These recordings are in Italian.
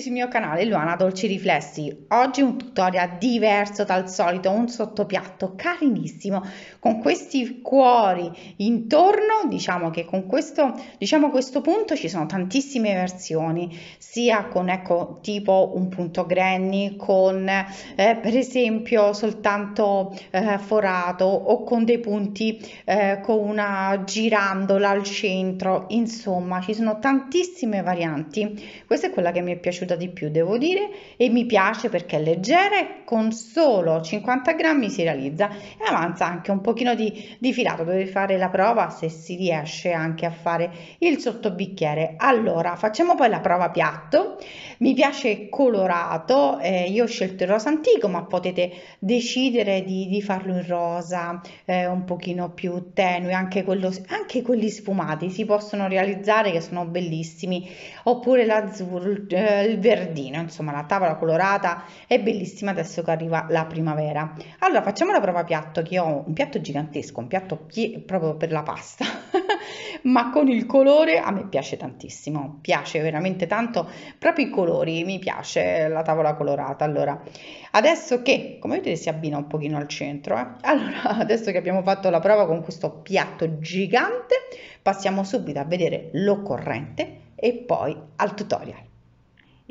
sul mio canale Luana Dolci Riflessi. Oggi un tutorial diverso dal solito, un sottopiatto carinissimo con questi cuori intorno. Diciamo che con questo punto ci sono tantissime versioni, sia con ecco tipo un punto granny con per esempio soltanto forato o con dei punti con una girandola al centro. Insomma, ci sono tantissime varianti. Questa è quella che mi è piaciuta di più, devo dire, e mi piace perché è leggera e con solo 50 grammi si realizza e avanza anche un pochino di filato. Dovete fare la prova se si riesce anche a fare il sottobicchiere. Allora, facciamo poi la prova piatto. Mi piace colorato, io ho scelto il rosa antico, ma potete decidere di farlo in rosa, un pochino più tenue, anche quelli sfumati si possono realizzare che sono bellissimi, oppure l'azzurro, il verdino, insomma la tavola colorata è bellissima adesso che arriva la primavera. Allora facciamo la prova piatto, che io ho un piatto gigantesco, un piatto proprio per la pasta, ma con il colore a me piace tantissimo, piace veramente tanto, proprio i colori, mi piace la tavola colorata. Allora, adesso che, come vedete, si abbina un pochino al centro, allora adesso che abbiamo fatto la prova con questo piatto gigante, passiamo subito a vedere l'occorrente e poi al tutorial.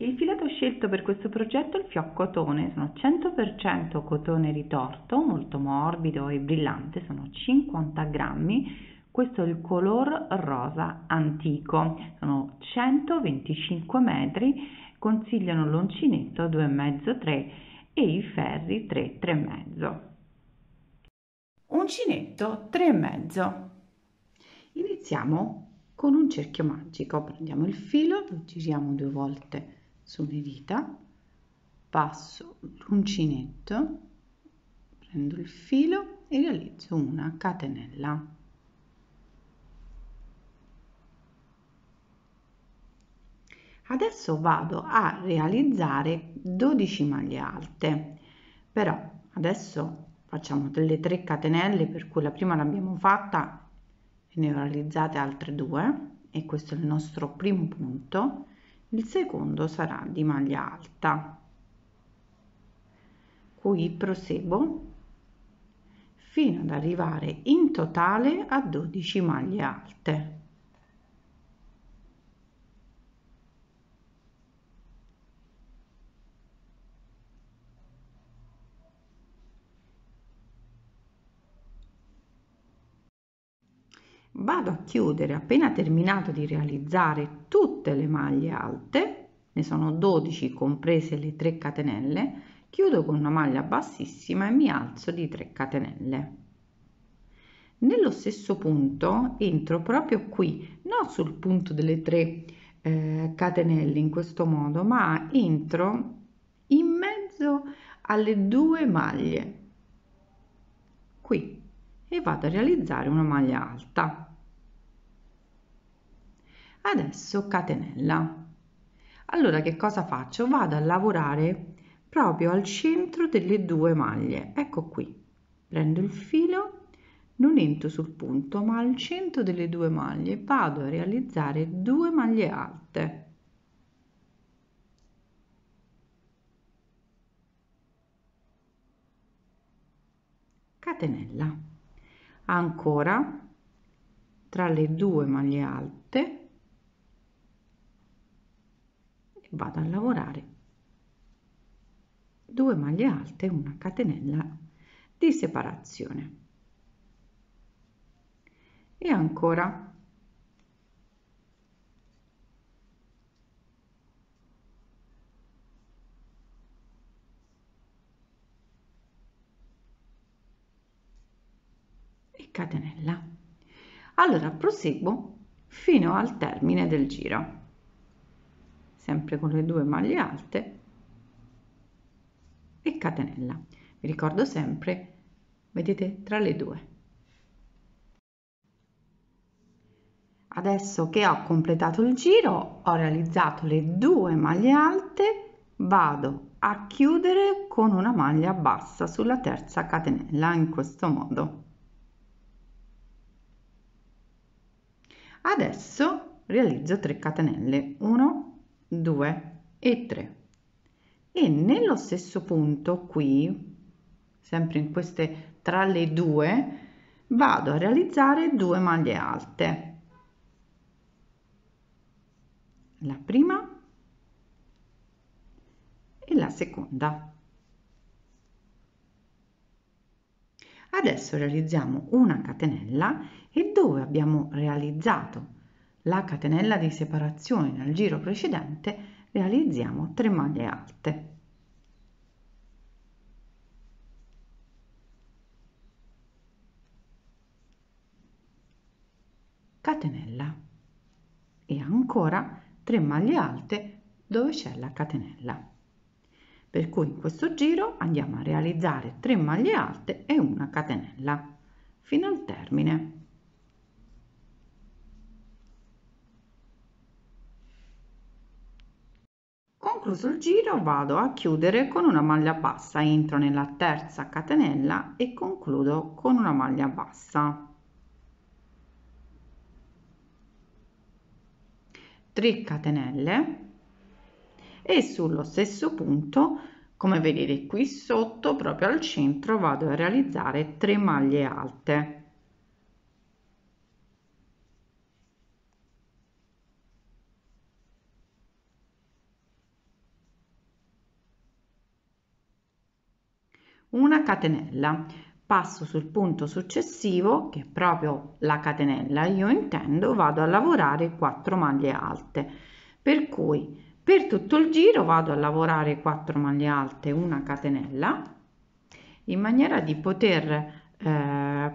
Il filato scelto per questo progetto è il fioccotone, sono 100% cotone ritorto, molto morbido e brillante, sono 50 grammi, questo è il color rosa antico, sono 125 metri, consigliano l'uncinetto 2,5-3 e i ferri 3-3,5. Uncinetto 3,5. Iniziamo con un cerchio magico, prendiamo il filo, lo giriamo 2 volte sulle dita, passo l'uncinetto, prendo il filo e realizzo una catenella. Adesso vado a realizzare 12 maglie alte, però adesso facciamo delle 3 catenelle, per cui la prima l'abbiamo fatta e ne ho realizzate altre 2 e questo è il nostro primo punto. Il secondo sarà di maglia alta, qui proseguo fino ad arrivare in totale a 12 maglie alte. Vado a chiudere appena terminato di realizzare tutte le maglie alte, ne sono 12 comprese le 3 catenelle, chiudo con una maglia bassissima e mi alzo di 3 catenelle. Nello stesso punto entro proprio qui, non sul punto delle 3 catenelle in questo modo, ma entro in mezzo alle 2 maglie qui e vado a realizzare una maglia alta. Adesso catenella. Allora che cosa faccio? Vado a lavorare proprio al centro delle 2 maglie. Ecco qui, prendo il filo, non entro sul punto ma al centro delle 2 maglie vado a realizzare 2 maglie alte. Catenella. Ancora tra le 2 maglie alte vado a lavorare 2 maglie alte e una catenella di separazione e ancora e catenella. Allora proseguo fino al termine del giro, sempre con le 2 maglie alte e catenella. Vi ricordo sempre, vedete, tra le 2. Adesso che ho completato il giro, ho realizzato le 2 maglie alte, vado a chiudere con una maglia bassa sulla terza catenella in questo modo. Adesso realizzo 3 catenelle, 1, 2, e 3. E nello stesso punto qui, sempre in queste tra le due, vado a realizzare 2 maglie alte, la prima e la seconda. Adesso realizziamo una catenella e dove abbiamo realizzato la catenella di separazione nel giro precedente realizziamo 3 maglie alte. Catenella e ancora 3 maglie alte dove c'è la catenella. Per cui in questo giro andiamo a realizzare 3 maglie alte e una catenella fino al termine. Concluso il giro vado a chiudere con una maglia bassa, entro nella terza catenella e concludo con una maglia bassa. 3 catenelle e sullo stesso punto, come vedete qui sotto, proprio al centro, vado a realizzare 3 maglie alte. Una catenella, passo sul punto successivo, che è proprio la catenella, io intendo, vado a lavorare 4 maglie alte, per cui per tutto il giro vado a lavorare 4 maglie alte, una catenella, in maniera di poter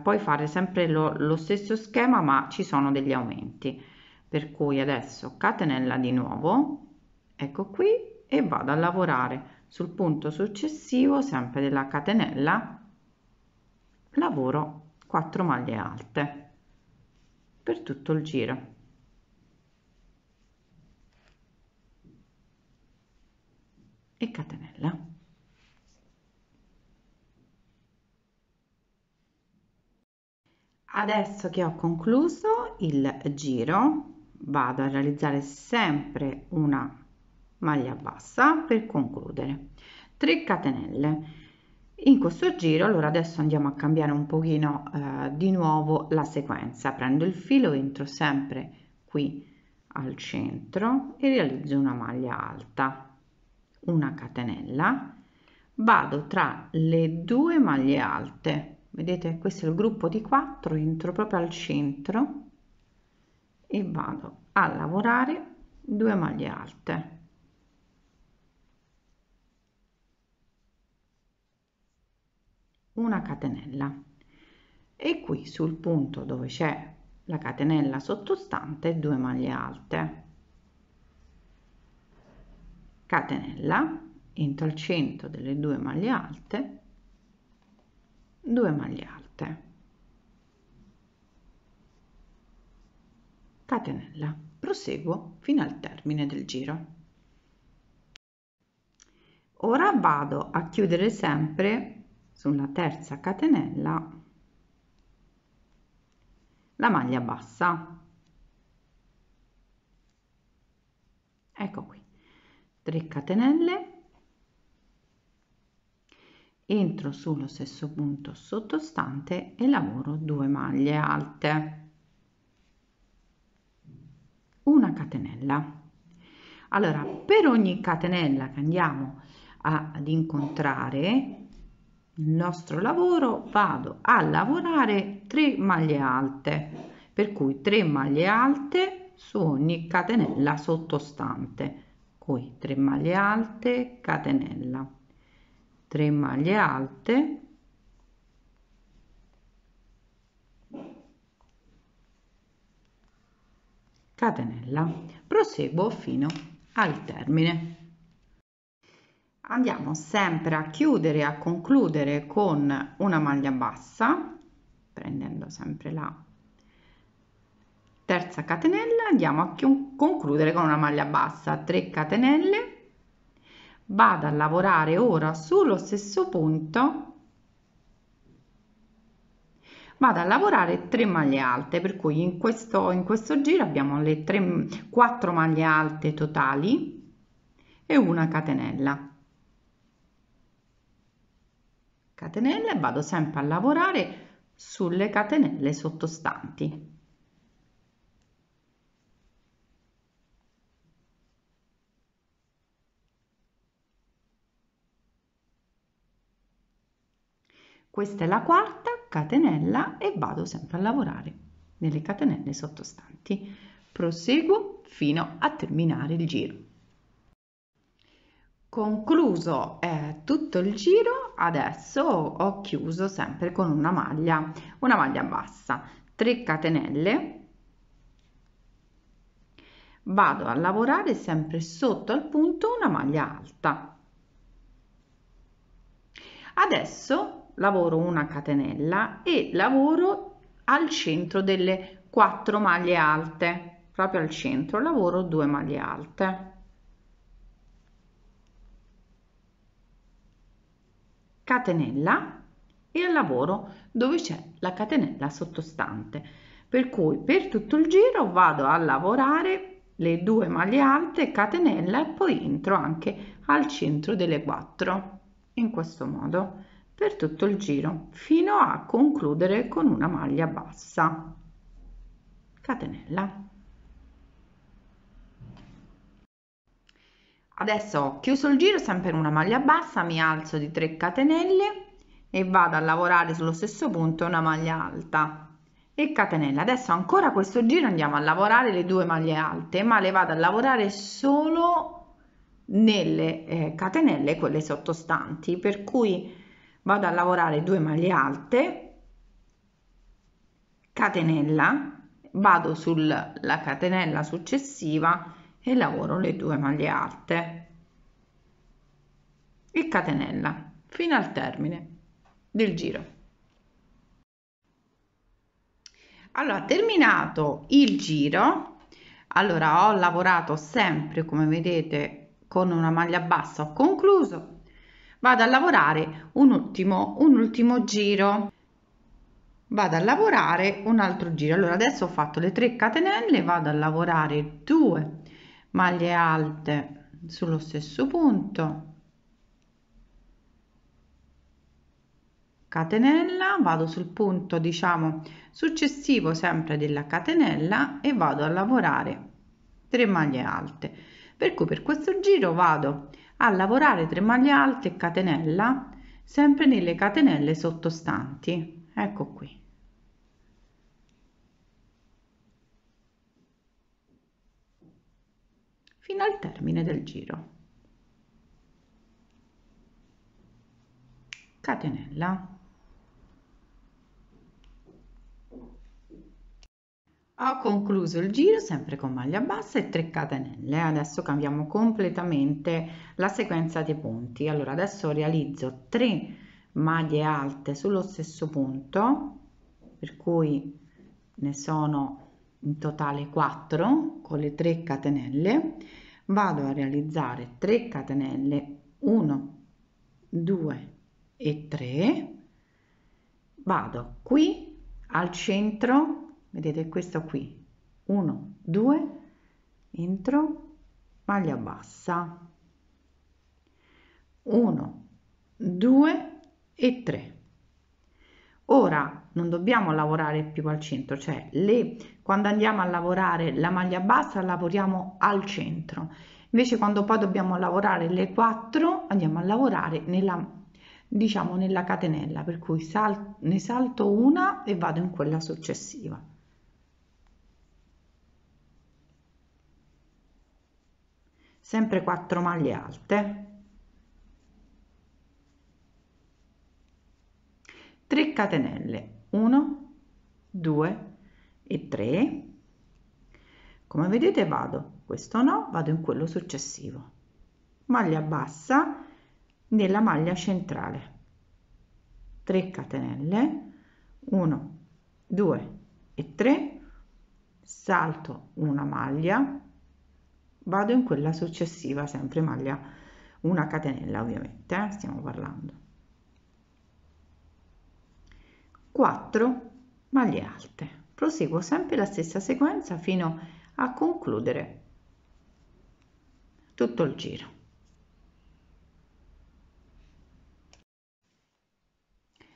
poi fare sempre lo stesso schema, ma ci sono degli aumenti, per cui adesso catenella di nuovo, ecco qui, e vado a lavorare sul punto successivo, sempre della catenella, lavoro 4 maglie alte per tutto il giro. E catenella. Adesso che ho concluso il giro, vado a realizzare sempre una maglia bassa per concludere. 3 catenelle. In questo giro, allora adesso andiamo a cambiare un pochino di nuovo la sequenza. Prendo il filo, entro sempre qui al centro e realizzo una maglia alta, una catenella, vado tra le 2 maglie alte, vedete, questo è il gruppo di 4, entro proprio al centro e vado a lavorare 2 maglie alte. Una catenella e qui sul punto dove c'è la catenella sottostante 2 maglie alte, catenella, entro al centro delle 2 maglie alte, 2 maglie alte, catenella, proseguo fino al termine del giro. Ora vado a chiudere sempre sulla terza catenella la maglia bassa, ecco qui, 3 catenelle, entro sullo stesso punto sottostante e lavoro 2 maglie alte, una catenella. Allora, per ogni catenella che andiamo ad incontrare il nostro lavoro, vado a lavorare 3 maglie alte, per cui 3 maglie alte su ogni catenella sottostante, qui 3 maglie alte, catenella, 3 maglie alte, catenella, proseguo fino al termine. Andiamo sempre a chiudere e a concludere con una maglia bassa, prendendo sempre la terza catenella, andiamo a concludere con una maglia bassa, 3 catenelle, vado a lavorare ora sullo stesso punto, vado a lavorare 3 maglie alte, per cui in questo giro abbiamo le 4 maglie alte totali e una catenella. Catenella e vado sempre a lavorare sulle catenelle sottostanti. Questa è la quarta catenella e vado sempre a lavorare nelle catenelle sottostanti. Proseguo fino a terminare il giro. Concluso tutto il giro, adesso ho chiuso sempre con una maglia bassa, 3 catenelle, vado a lavorare sempre sotto al punto una maglia alta. Adesso lavoro una catenella e lavoro al centro delle 4 maglie alte, proprio al centro lavoro 2 maglie alte. Catenella e al lavoro dove c'è la catenella sottostante, per cui per tutto il giro vado a lavorare le 2 maglie alte, catenella e poi entro anche al centro delle 4 in questo modo per tutto il giro fino a concludere con una maglia bassa, catenella. Adesso ho chiuso il giro sempre in una maglia bassa, mi alzo di 3 catenelle e vado a lavorare sullo stesso punto una maglia alta e catenella. Adesso ancora questo giro andiamo a lavorare le 2 maglie alte, ma le vado a lavorare solo nelle catenelle, quelle sottostanti, per cui vado a lavorare 2 maglie alte, catenella, vado sulla catenella successiva e lavoro le 2 maglie alte e catenella fino al termine del giro. Allora, terminato il giro, allora ho lavorato sempre, come vedete, con una maglia bassa, ho concluso, vado a lavorare un ultimo giro, vado a lavorare un altro giro. Allora adesso ho fatto le 3 catenelle, vado a lavorare 2 maglie alte sullo stesso punto, catenella, vado sul punto diciamo successivo sempre della catenella e vado a lavorare 3 maglie alte, per cui per questo giro vado a lavorare 3 maglie alte e catenella sempre nelle catenelle sottostanti, ecco qui. Fino al termine del giro. Catenella. Ho concluso il giro sempre con maglia bassa e 3 catenelle. Adesso cambiamo completamente la sequenza dei punti. Allora adesso realizzo 3 maglie alte sullo stesso punto, per cui ne sono in totale 4 con le 3 catenelle. Vado a realizzare 3 catenelle, 1 2 e 3, vado qui al centro, vedete questo qui, 1 2, entro, maglia bassa, 1 2 e 3. Ora non dobbiamo lavorare più al centro, cioè quando andiamo a lavorare la maglia bassa lavoriamo al centro, invece quando poi dobbiamo lavorare le 4 andiamo a lavorare nella catenella, per cui ne salto una e vado in quella successiva. Sempre 4 maglie alte, 3 catenelle, 1 2 e 3. Come vedete questo no, vado in quello successivo, maglia bassa nella maglia centrale, 3 catenelle, 1 2 e 3, salto una maglia, vado in quella successiva, sempre maglia, una catenella ovviamente, stiamo parlando, 4 maglie alte. Proseguo sempre la stessa sequenza fino a concludere tutto il giro.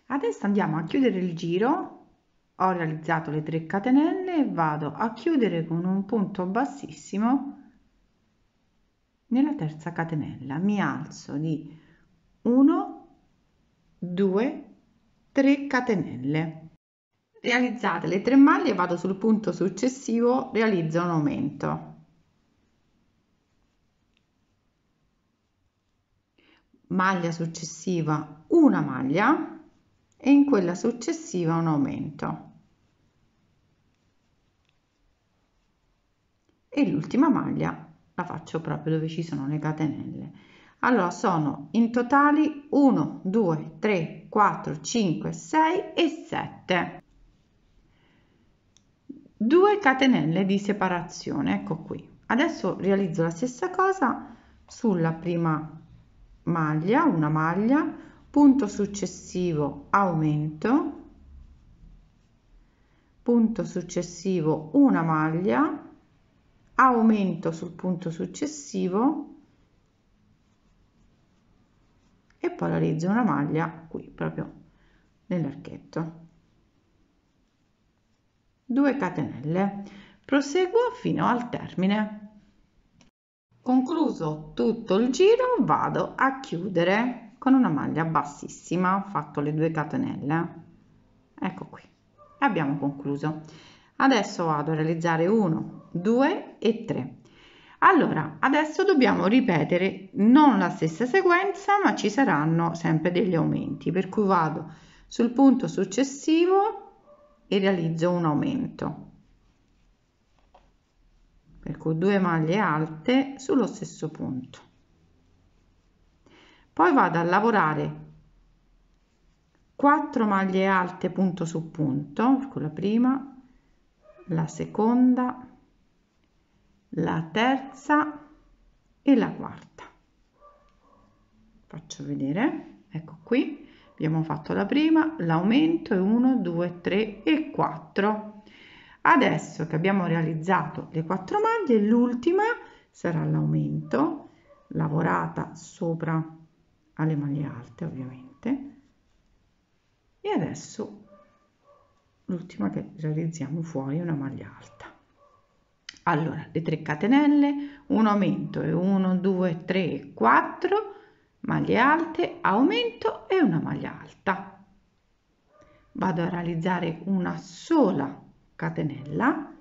Adesso andiamo a chiudere il giro. Ho realizzato le 3 catenelle e vado a chiudere con un punto bassissimo nella terza catenella. Mi alzo di 1, 2, 3 catenelle. Realizzate le 3 maglie, vado sul punto successivo, realizzo un aumento. Maglia successiva una maglia e in quella successiva un aumento. E l'ultima maglia la faccio proprio dove ci sono le catenelle. Allora sono in totali 1, 2, 3, 4, 5, 6 e 7. 2 catenelle di separazione, ecco qui. Adesso realizzo la stessa cosa sulla prima maglia, una maglia, punto successivo aumento, punto successivo una maglia, aumento sul punto successivo e poi realizzo una maglia qui proprio nell'archetto. 2 catenelle, proseguo fino al termine. Concluso tutto il giro, vado a chiudere con una maglia bassissima, ho fatto le 2 catenelle, ecco qui, abbiamo concluso. Adesso vado a realizzare 1, 2 e 3. Allora, adesso dobbiamo ripetere non la stessa sequenza, ma ci saranno sempre degli aumenti, per cui vado sul punto successivo e realizzo un aumento, per cui 2 maglie alte sullo stesso punto. Poi vado a lavorare 4 maglie alte punto su punto, per cui la prima, la seconda, la terza e la quarta. Faccio vedere, ecco qui, abbiamo fatto la prima, l'aumento è 1, 2, 3 e 4. Adesso che abbiamo realizzato le 4 maglie, l'ultima sarà l'aumento, lavorata sopra alle maglie alte ovviamente, e adesso l'ultima che realizziamo fuori una maglia alta. Allora, le 3 catenelle, un aumento e 1, 2, 3, 4 maglie alte, aumento e una maglia alta. Vado a realizzare una sola catenella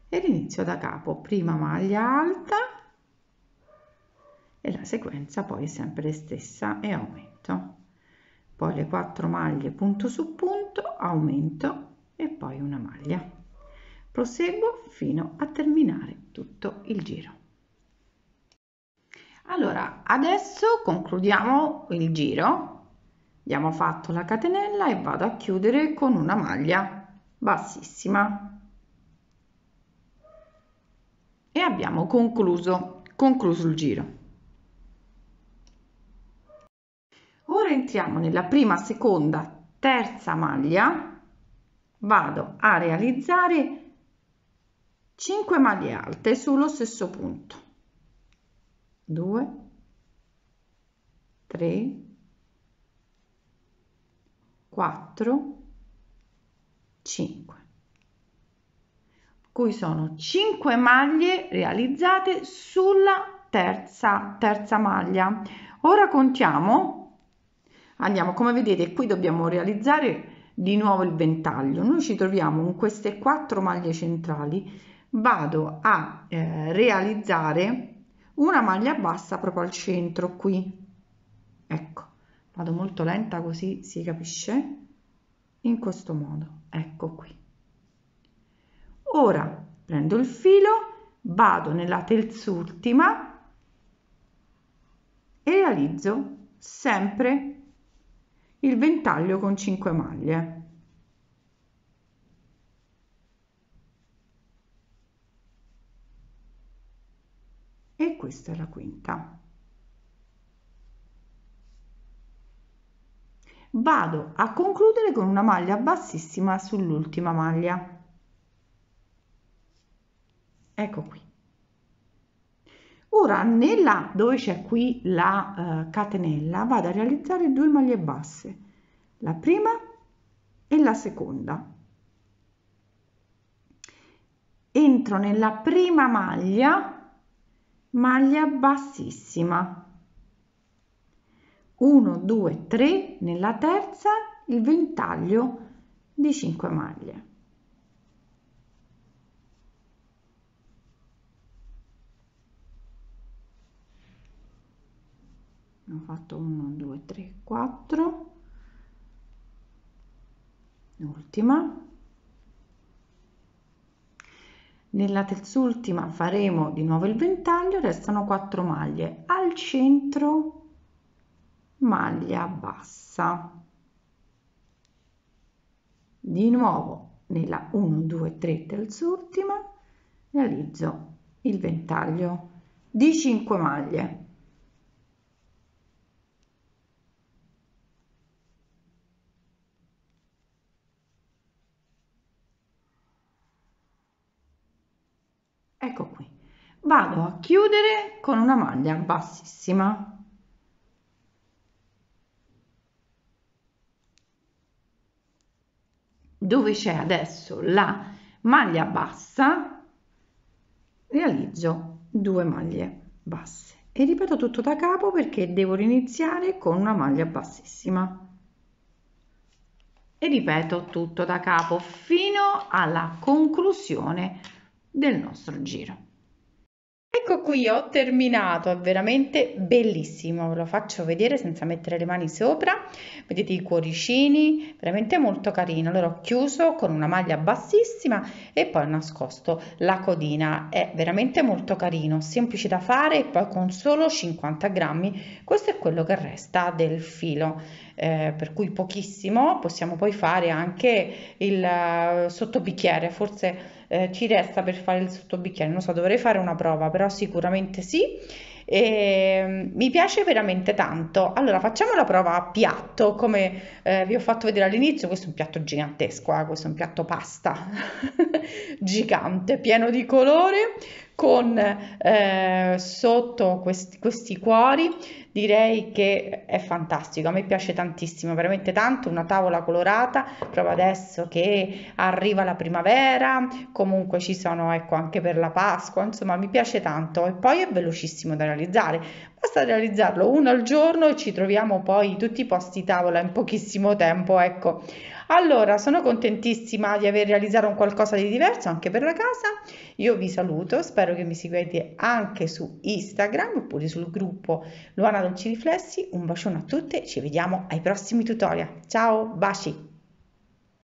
e inizio da capo, prima maglia alta e la sequenza poi è sempre stessa e aumento, poi le 4 maglie punto su punto, aumento e poi una maglia. Proseguo fino a terminare tutto il giro. Allora, adesso concludiamo il giro, abbiamo fatto la catenella e vado a chiudere con una maglia bassissima e abbiamo concluso il giro. Ora entriamo nella prima, seconda, terza maglia, vado a realizzare 5 maglie alte sullo stesso punto, 2, 3, 4, 5, cui sono 5 maglie realizzate sulla terza maglia. Ora contiamo, andiamo, come vedete qui dobbiamo realizzare di nuovo il ventaglio. Noi ci troviamo in queste 4 maglie centrali, vado a realizzare una maglia bassa proprio al centro qui, ecco, vado molto lenta così si capisce, in questo modo, ecco qui. Ora prendo il filo, vado nella terzultima e realizzo sempre il ventaglio con 5 maglie. E questa è la quinta. Vado a concludere con una maglia bassissima sull'ultima maglia. Ecco qui. Ora nella dove c'è qui la catenella vado a realizzare 2 maglie basse, la prima e la seconda. Entro nella prima maglia bassissima, 1 2 3, nella terza il ventaglio di 5 maglie. Ho fatto 1 2 3 4, l'ultima. Nella terzultima faremo di nuovo il ventaglio, restano 4 maglie. Al centro maglia bassa, di nuovo nella 1 2 3 terzultima realizzo il ventaglio di 5 maglie. Ecco qui, vado a chiudere con una maglia bassissima. Dove c'è adesso la maglia bassa realizzo 2 maglie basse e ripeto tutto da capo perché devo riniziare con una maglia bassissima e ripeto tutto da capo fino alla conclusione del nostro giro. Ecco qui, ho terminato, è veramente bellissimo, ve lo faccio vedere senza mettere le mani sopra, vedete i cuoricini, veramente molto carino. Allora ho chiuso con una maglia bassissima e poi ho nascosto la codina, è veramente molto carino, semplice da fare e poi con solo 50 grammi, questo è quello che resta del filo, per cui pochissimo. Possiamo poi fare anche il sottobicchiere, forse ci resta per fare il sottobicchiere, non so, dovrei fare una prova, però sicuramente sì. E, mi piace veramente tanto. Allora facciamo la prova a piatto, come vi ho fatto vedere all'inizio. Questo è un piatto gigantesco, questo è un piatto pasta gigante, pieno di colore, con sotto questi cuori. Direi che è fantastico, a me piace tantissimo, veramente tanto, una tavola colorata proprio adesso che arriva la primavera, comunque ci sono, ecco, anche per la Pasqua, insomma mi piace tanto e poi è velocissimo da realizzare, basta realizzarlo uno al giorno e ci troviamo poi tutti i posti tavola in pochissimo tempo, ecco. Allora, sono contentissima di aver realizzato un qualcosa di diverso anche per la casa. Io vi saluto, spero che mi seguite anche su Instagram oppure sul gruppo Luana Dolci Riflessi. Un bacione a tutte, ci vediamo ai prossimi tutorial. Ciao, baci!